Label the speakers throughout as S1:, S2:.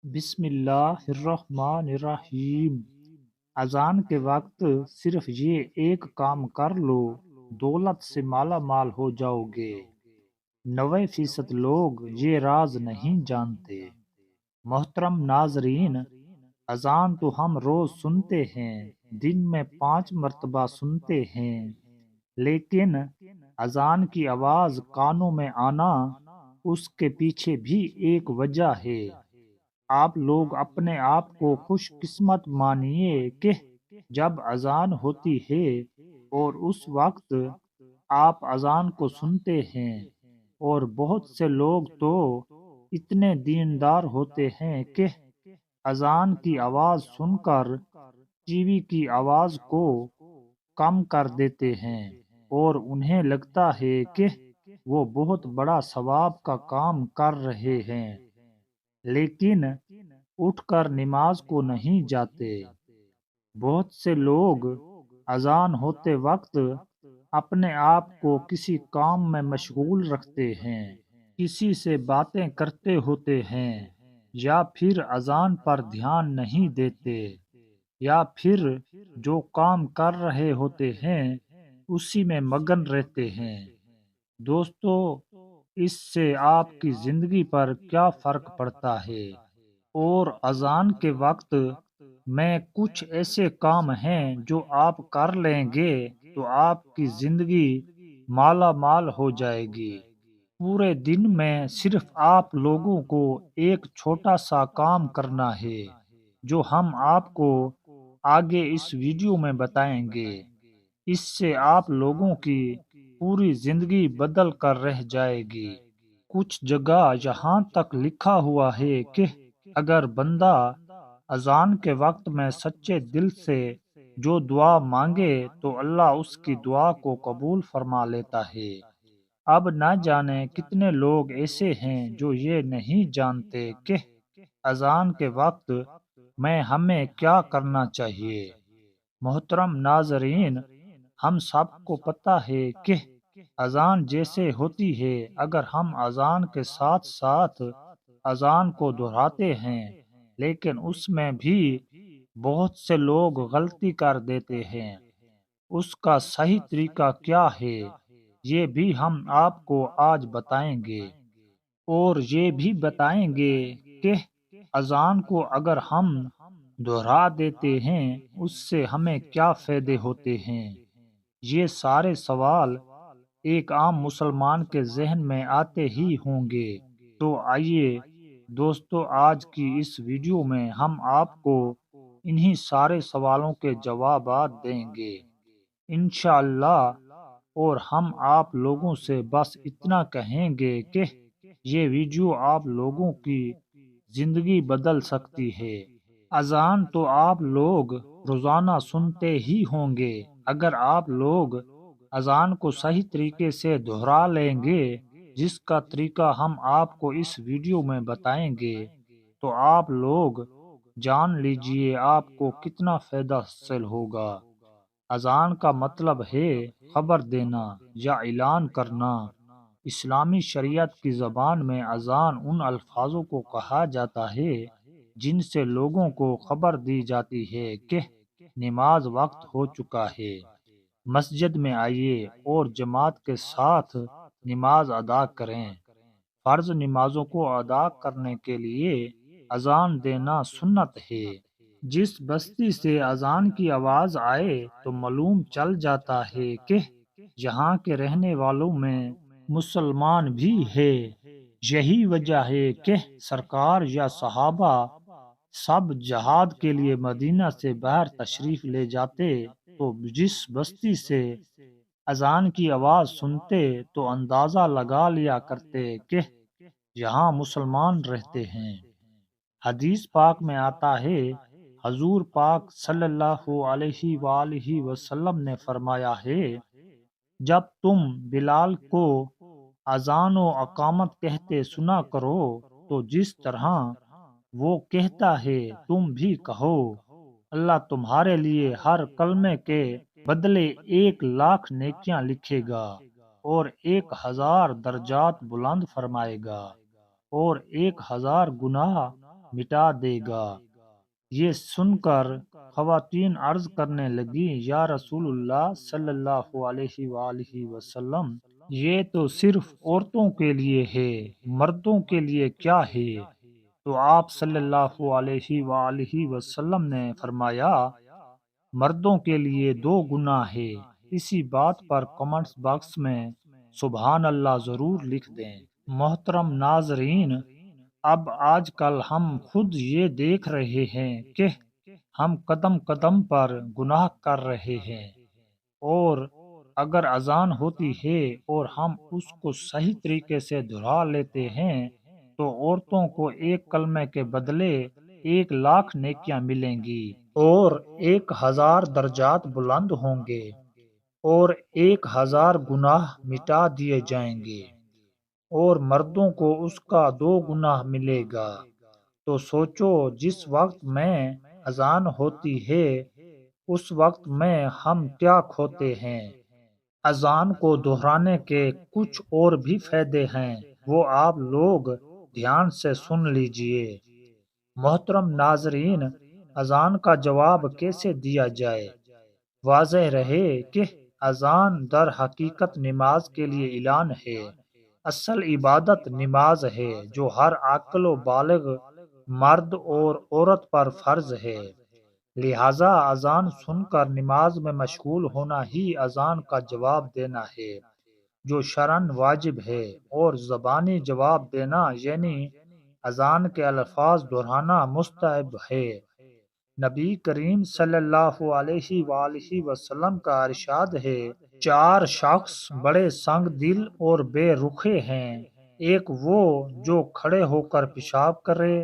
S1: بسم اللہ الرحمن الرحیم۔ اذان کے وقت صرف یہ ایک کام کر لو، دولت سے مالا مال ہو جاؤ گے۔ 90% لوگ یہ راز نہیں جانتے۔ محترم ناظرین، اذان تو ہم روز سنتے ہیں، دن میں 5 مرتبہ سنتے ہیں، لیکن اذان کی آواز کانوں میں آنا، اس کے پیچھے بھی ایک وجہ ہے۔ آپ لوگ اپنے آپ کو خوش قسمت مانیے کہ جب اذان ہوتی ہے اور اس وقت آپ اذان کو سنتے ہیں، اور بہت سے لوگ تو اتنے دیندار ہوتے ہیں کہ اذان کی آواز سن کر ٹی وی کی آواز کو کم کر دیتے ہیں، اور انہیں لگتا ہے کہ وہ بہت بڑا ثواب کا کام کر رہے ہیں، لیکن اٹھ کر نماز کو نہیں جاتے۔ بہت سے لوگ اذان ہوتے وقت اپنے آپ کو کسی کام میں مشغول رکھتے ہیں، کسی سے باتیں کرتے ہوتے ہیں، یا پھر اذان پر دھیان نہیں دیتے، یا پھر جو کام کر رہے ہوتے ہیں اسی میں مگن رہتے ہیں۔ دوستو، اس سے آپ کی زندگی پر کیا فرق پڑتا ہے؟ اور اذان کے وقت میں کچھ ایسے کام ہیں جو آپ کر لیں گے تو آپ کی زندگی مالا مال ہو جائے گی۔ پورے دن میں صرف آپ لوگوں کو ایک چھوٹا سا کام کرنا ہے، جو ہم آپ کو آگے اس ویڈیو میں بتائیں گے۔ اس سے آپ لوگوں کی پوری زندگی بدل کر رہ جائے گی۔ کچھ جگہ یہاں تک لکھا ہوا ہے کہ اگر بندہ اذان کے وقت میں سچے دل سے جو دعا مانگے تو اللہ اس کی دعا کو قبول فرما لیتا ہے۔ اب نہ جانے کتنے لوگ ایسے ہیں جو یہ نہیں جانتے کہ اذان کے وقت میں ہمیں کیا کرنا چاہیے۔ محترم ناظرین، ہم سب کو پتہ ہے کہ اذان جیسے ہوتی ہے، اگر ہم اذان کے ساتھ ساتھ اذان کو دہراتے ہیں، لیکن اس میں بھی بہت سے لوگ غلطی کر دیتے ہیں۔ اس کا صحیح طریقہ کیا ہے، یہ بھی ہم آپ کو آج بتائیں گے، اور یہ بھی بتائیں گے کہ اذان کو اگر ہم دہرا دیتے ہیں اس سے ہمیں کیا فائدے ہوتے ہیں۔ یہ سارے سوال ایک عام مسلمان کے ذہن میں آتے ہی ہوں گے، تو آئیے دوستو، آج کی اس ویڈیو میں ہم آپ کو انہی سارے سوالوں کے جوابات دیں گے انشاءاللہ، اور ہم آپ لوگوں سے بس اتنا کہیں گے کہ یہ ویڈیو آپ لوگوں کی زندگی بدل سکتی ہے۔ اذان تو آپ لوگ روزانہ سنتے ہی ہوں گے۔ اگر آپ لوگ اذان کو صحیح طریقے سے دہرا لیں گے، جس کا طریقہ ہم آپ کو اس ویڈیو میں بتائیں گے، تو آپ لوگ جان لیجئے آپ کو کتنا فائدہ حاصل ہوگا۔ اذان کا مطلب ہے خبر دینا یا اعلان کرنا۔ اسلامی شریعت کی زبان میں اذان ان الفاظوں کو کہا جاتا ہے جن سے لوگوں کو خبر دی جاتی ہے کہ نماز وقت ہو چکا ہے۔ مسجد میں آئیے اور جماعت کے ساتھ نماز ادا کریں۔ فرض نمازوں کو ادا کرنے کے لیے اذان دینا سنت ہے۔ جس بستی سے اذان کی آواز آئے تو معلوم چل جاتا ہے کہ یہاں کے رہنے والوں میں مسلمان بھی ہے۔ یہی وجہ ہے کہ سرکار یا صحابہ سب جہاد کے لیے مدینہ سے باہر تشریف لے جاتے تو جس بستی سے اذان کی آواز سنتے تو اندازہ لگا لیا کرتے کہ یہاں مسلمان رہتے ہیں۔ حدیث پاک میں آتا ہے، حضور پاک صلی اللہ علیہ وآلہ وسلم نے فرمایا ہے، جب تم بلال کو اذان و اقامت کہتے سنا کرو تو جس طرح وہ کہتا ہے تم بھی کہو، اللہ تمہارے لیے ہر کلمے کے بدلے 1,00,000 نیکیاں لکھے گا، اور 1,000 درجات بلند فرمائے گا، اور 1,000 گناہ مٹا دے گا۔ یہ سن کر خواتین عرض کرنے لگی، یا رسول اللہ صلی اللہ علیہ وآلہ وسلم، یہ تو صرف عورتوں کے لیے ہے، مردوں کے لیے کیا ہے؟ تو آپ صلی اللہ علیہ وآلہ وسلم نے فرمایا، مردوں کے لیے 2 گناہ ہے۔ اسی بات پر کمنٹس باکس میں سبحان اللہ ضرور لکھ دیں۔ محترم ناظرین، اب آج کل ہم خود یہ دیکھ رہے ہیں کہ ہم قدم قدم پر گناہ کر رہے ہیں، اور اگر اذان ہوتی ہے اور ہم اس کو صحیح طریقے سے دہرا لیتے ہیں تو عورتوں کو ایک کلمے کے بدلے 1,00,000 نیکیاں ملیں گی، اور 1,000 درجات بلند ہوں گے، اور 1,000 گناہ مٹا دیے جائیں گے، اور مردوں کو اس کا 2 گناہ ملے گا۔ تو سوچو، جس وقت میں اذان ہوتی ہے اس وقت میں ہم کیا کھوتے ہیں۔ اذان کو دہرانے کے کچھ اور بھی فائدے ہیں، وہ آپ لوگ دھیان سے سن لیجئے۔ محترم ناظرین، اذان کا جواب کیسے دیا جائے؟ واضح رہے کہ اذان در حقیقت نماز کے لیے اعلان ہے۔ اصل عبادت نماز ہے جو ہر عاقل و بالغ مرد اور عورت پر فرض ہے، لہذا اذان سن کر نماز میں مشغول ہونا ہی اذان کا جواب دینا ہے جو شرعاً واجب ہے، اور زبانی جواب دینا یعنی اذان کے الفاظ دہرانا مستحب ہے۔ نبی کریم صلی اللہ علیہ وآلہ وسلم کا ارشاد ہے، 4 شخص بڑے سنگ دل اور بے رخے ہیں، ایک وہ جو کھڑے ہو کر پیشاب کرے،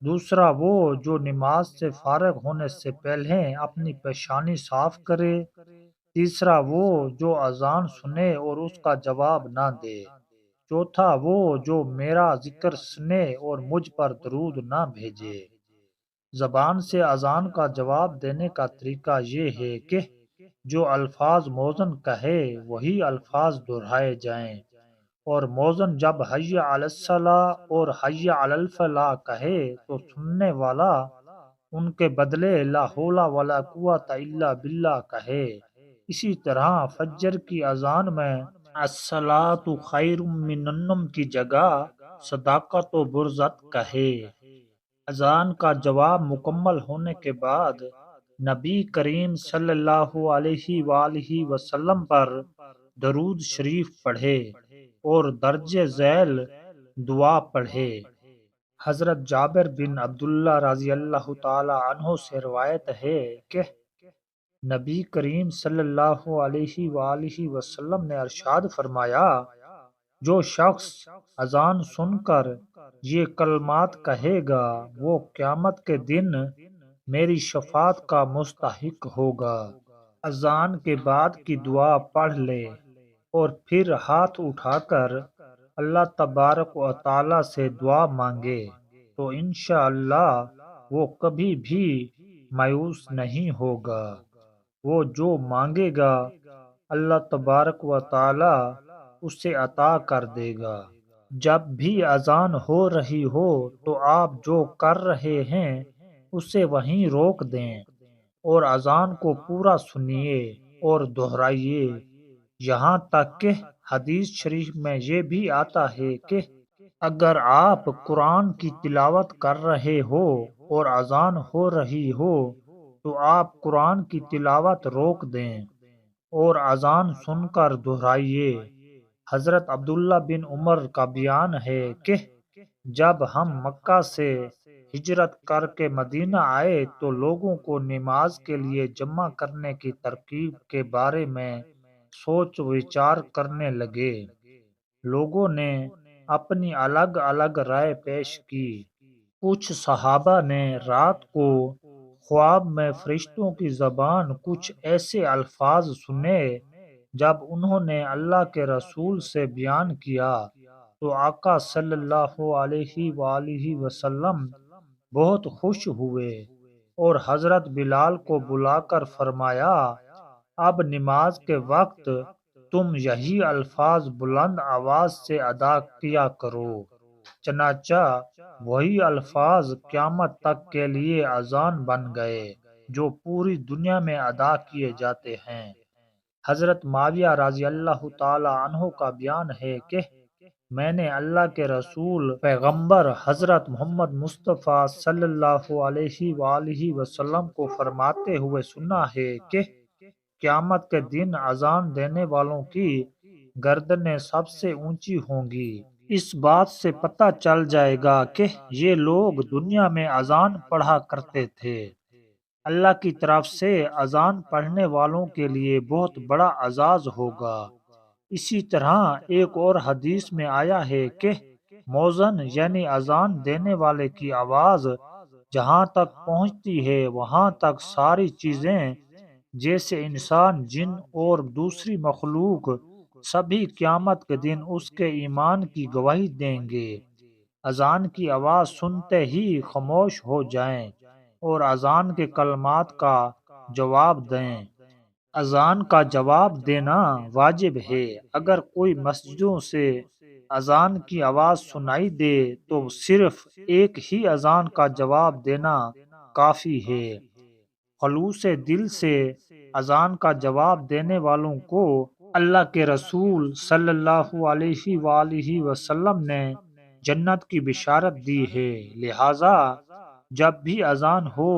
S1: دوسرا وہ جو نماز سے فارغ ہونے سے پہلے اپنی پیشانی صاف کرے، تیسرا وہ جو اذان سنے اور اس کا جواب نہ دے، چوتھا وہ جو میرا ذکر سنے اور مجھ پر درود نہ بھیجے۔ زبان سے اذان کا جواب دینے کا طریقہ یہ ہے کہ جو الفاظ مؤذن کہے وہی الفاظ دہرائے جائیں، اور مؤذن جب حی علی الصلاۃ اور حی علی الفلاح کہے تو سننے والا ان کے بدلے لا حول ولا قوۃ الا باللہ کہے۔ اسی طرح فجر کی اذان میں الصلاۃ خیر من النوم کی جگہ صداقت و برزت کہے۔ اذان کا جواب مکمل ہونے کے بعد نبی کریم صلی اللہ علیہ وآلہ وسلم پر درود شریف پڑھے اور درج ذیل دعا پڑھے۔ حضرت جابر بن عبداللہ رضی اللہ تعالی عنہ سے روایت ہے کہ نبی کریم صلی اللہ علیہ وآلہ وسلم نے ارشاد فرمایا، جو شخص اذان سن کر یہ کلمات کہے گا وہ قیامت کے دن میری شفاعت کا مستحق ہوگا۔ اذان کے بعد کی دعا پڑھ لے اور پھر ہاتھ اٹھا کر اللہ تبارک و تعالی سے دعا مانگے تو انشاءاللہ وہ کبھی بھی مایوس نہیں ہوگا۔ وہ جو مانگے گا اللہ تبارک و تعالی اسے عطا کر دے گا۔ جب بھی اذان ہو رہی ہو تو آپ جو کر رہے ہیں اسے وہیں روک دیں اور اذان کو پورا سنیے اور دہرائیے، یہاں تک کہ حدیث شریف میں یہ بھی آتا ہے کہ اگر آپ قرآن کی تلاوت کر رہے ہو اور اذان ہو رہی ہو تو آپ قرآن کی تلاوت روک دیں اور اذان سن کر دہرائیے۔ حضرت عبداللہ بن عمر کا بیان ہے کہ جب ہم مکہ سے ہجرت کر کے مدینہ آئے تو لوگوں کو نماز کے لیے جمع کرنے کی ترکیب کے بارے میں سوچ وچار کرنے لگے۔ لوگوں نے اپنی الگ الگ رائے پیش کی۔ کچھ صحابہ نے رات کو خواب میں فرشتوں کی زبان کچھ ایسے الفاظ سنے، جب انہوں نے اللہ کے رسول سے بیان کیا تو آقا صلی اللہ علیہ وآلہ وسلم بہت خوش ہوئے اور حضرت بلال کو بلا کر فرمایا، اب نماز کے وقت تم یہی الفاظ بلند آواز سے ادا کیا کرو۔ چنانچہ وہی الفاظ قیامت تک کے لیے اذان بن گئے جو پوری دنیا میں ادا کیے جاتے ہیں۔ حضرت معاویہ رضی اللہ تعالی عنہ کا بیان ہے کہ میں نے اللہ کے رسول پیغمبر حضرت محمد مصطفیٰ صلی اللہ علیہ وآلہ وسلم کو فرماتے ہوئے سنا ہے کہ قیامت کے دن اذان دینے والوں کی گردنیں سب سے اونچی ہوں گی۔ اس بات سے پتہ چل جائے گا کہ یہ لوگ دنیا میں اذان پڑھا کرتے تھے۔ اللہ کی طرف سے اذان پڑھنے والوں کے لیے بہت بڑا اعزاز ہوگا۔ اسی طرح ایک اور حدیث میں آیا ہے کہ موذن یعنی اذان دینے والے کی آواز جہاں تک پہنچتی ہے وہاں تک ساری چیزیں جیسے انسان، جن اور دوسری مخلوق سبھی قیامت کے دن اس کے ایمان کی گواہی دیں گے۔ اذان کی آواز سنتے ہی خاموش ہو جائیں اور اذان کے کلمات کا جواب دیں۔ اذان کا جواب دینا واجب ہے۔ اگر کوئی مسجدوں سے اذان کی آواز سنائی دے تو صرف ایک ہی اذان کا جواب دینا کافی ہے۔ خلوص دل سے اذان کا جواب دینے والوں کو اللہ کے رسول صلی اللہ علیہ وآلہ وسلم نے جنت کی بشارت دی ہے۔ لہذا جب بھی اذان ہو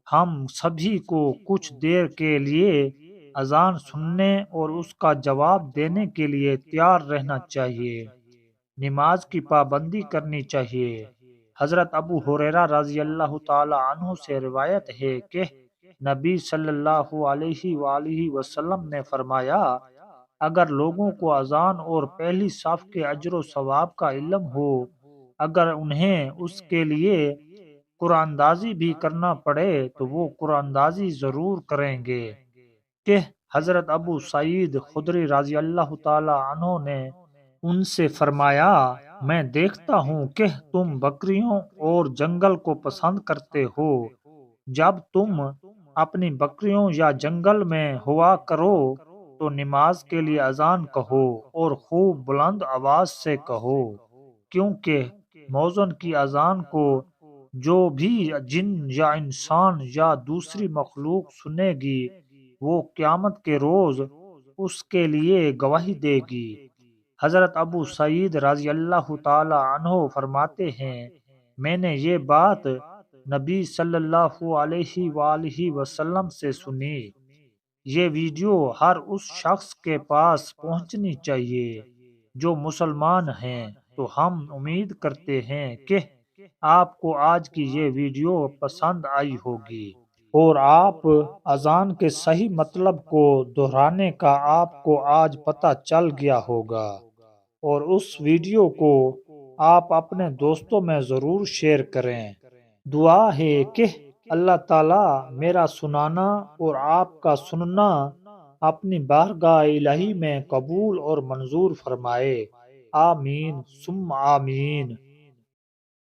S1: ہم سبھی کو کچھ دیر کے لیے اذان سننے اور اس کا جواب دینے کے لیے تیار رہنا چاہیے۔ نماز کی پابندی کرنی چاہیے۔ حضرت ابو ہریرہ رضی اللہ تعالی عنہ سے روایت ہے کہ نبی صلی اللہ علیہ وآلہ وسلم نے فرمایا، اگر لوگوں کو اذان اور پہلی صف کے اجر و ثواب کا علم ہو، اگر انہیں اس کے لیے قرآن اندازی بھی کرنا پڑے تو وہ قرآن اندازی ضرور کریں گے۔ کہ حضرت ابو سعید خدری رضی اللہ تعالی عنہ نے ان سے فرمایا، میں دیکھتا ہوں کہ تم بکریوں اور جنگل کو پسند کرتے ہو، جب تم اپنی بکریوں یا جنگل میں ہوا کرو تو نماز کے لیے اذان کہو اور خوب بلند آواز سے کہو، کیونکہ موذن کی اذان کو جو بھی جن یا انسان یا دوسری مخلوق سنے گی وہ قیامت کے روز اس کے لیے گواہی دے گی۔ حضرت ابو سعید رضی اللہ تعالی عنہ فرماتے ہیں، میں نے یہ بات نبی صلی اللہ علیہ وآلہ وسلم سے سنی۔ یہ ویڈیو ہر اس شخص کے پاس پہنچنی چاہیے جو مسلمان ہیں۔ تو ہم امید کرتے ہیں کہ آپ کو آج کی یہ ویڈیو پسند آئی ہوگی اور آپ اذان کے صحیح مطلب کو دہرانے کا آپ کو آج پتہ چل گیا ہوگا، اور اس ویڈیو کو آپ اپنے دوستوں میں ضرور شیئر کریں۔ دعا ہے کہ اللہ تعالیٰ میرا سنانا اور آپ کا سننا اپنی بارگاہ الہی میں قبول اور منظور فرمائے۔ آمین ثم آمین۔